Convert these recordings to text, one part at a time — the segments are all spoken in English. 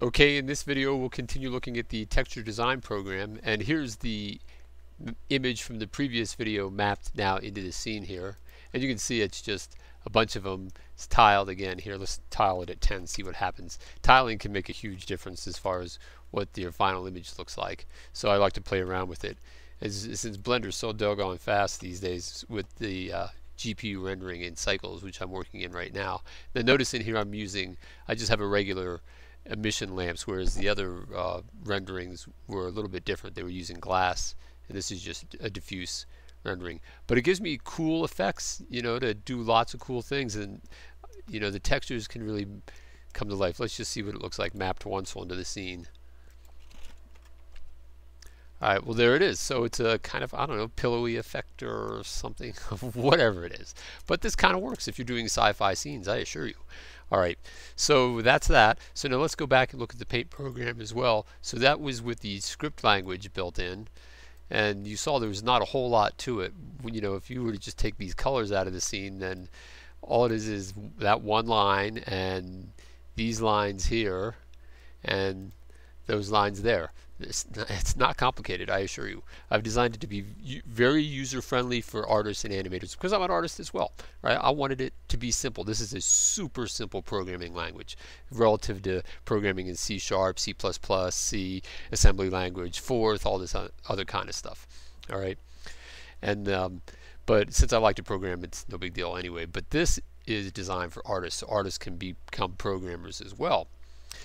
Okay, in this video we'll continue looking at the texture design program, and here's the image from the previous video mapped now into the scene here. And you can see it's just a bunch of them. It's tiled again here. Let's tile it at 10, see what happens. Tiling can make a huge difference as far as what your final image looks like. So I like to play around with it. Since Blender's so doggone fast these days with the GPU rendering in cycles, which I'm working in right now. Now notice in here I just have a regular emission lamps, whereas the other renderings were a little bit different. They were using glass, and this is just a diffuse rendering. But it gives me cool effects, you know, to do lots of cool things, and you know, the textures can really come to life. Let's just see what it looks like mapped once onto the scene. Alright, well there it is. So it's a kind of, I don't know, pillowy effect or something, whatever it is. But this kind of works if you're doing sci-fi scenes, I assure you. Alright, so that's that. So now let's go back and look at the Paint program as well. So that was with the script language built in. And you saw there was not a whole lot to it. You know, if you were to just take these colors out of the scene, then all it is that one line and these lines here and those lines there. It's not complicated, I assure you. I've designed it to be very user-friendly for artists and animators because I'm an artist as well, right? I wanted it to be simple. This is a super simple programming language relative to programming in C#, C++, C, assembly language, Forth, all this other kind of stuff. All right, and but since I like to program, it's no big deal anyway. But this is designed for artists, so artists can become programmers as well.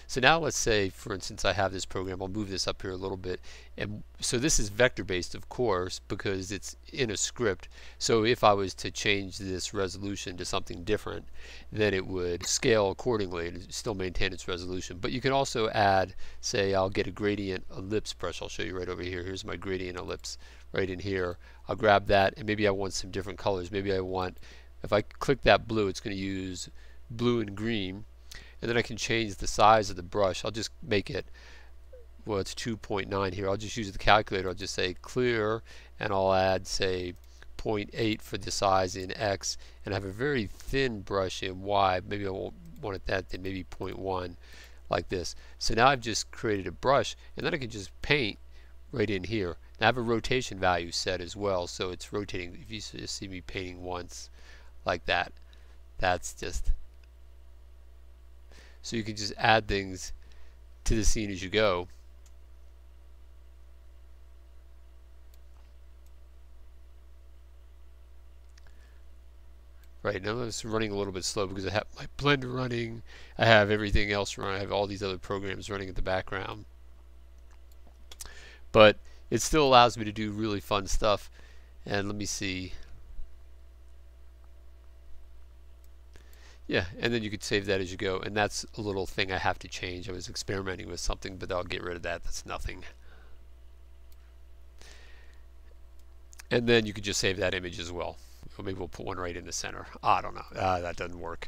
So now let's say, for instance, I have this program. I'll move this up here a little bit. And so this is vector based, of course, because it's in a script. So if I was to change this resolution to something different, then it would scale accordingly and still maintain its resolution. But you can also add, say, I'll get a gradient ellipse brush. I'll show you right over here. Here's my gradient ellipse right in here. I'll grab that, and maybe I want some different colors. Maybe I want, if I click that blue, it's going to use blue and green. And then I can change the size of the brush. I'll just make it, well, it's 2.9 here. I'll just use the calculator. I'll just say clear, and I'll add, say, 0.8 for the size in X, and I have a very thin brush in Y. Maybe I won't want it that thin, maybe 0.1, like this. So now I've just created a brush, and then I can just paint right in here. Now I have a rotation value set as well, so it's rotating. If you just see me painting once like that, that's just... So you can just add things to the scene as you go. Right, now it's running a little bit slow because I have my Blender running, I have everything else running, I have all these other programs running in the background. But it still allows me to do really fun stuff. And let me see. Yeah, and then you could save that as you go, and that's a little thing I have to change. I was experimenting with something, but I'll get rid of that. That's nothing. And then you could just save that image as well. Or maybe we'll put one right in the center. I don't know. That doesn't work.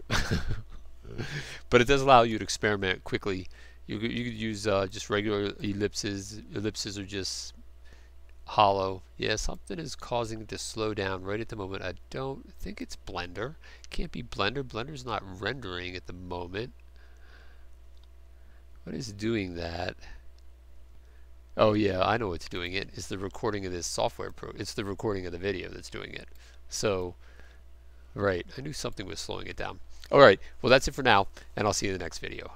But it does allow you to experiment quickly. You could use just regular ellipses. Ellipses are just hollow. Yeah, something is causing it to slow down right at the moment. I don't think it's Blender. Can't be Blender. Blender's not rendering at the moment. What is doing that? Oh yeah, I know what's doing it. It's the recording of this software it's the recording of the video that's doing it. So, right, I knew something was slowing it down. Alright, well that's it for now, and I'll see you in the next video.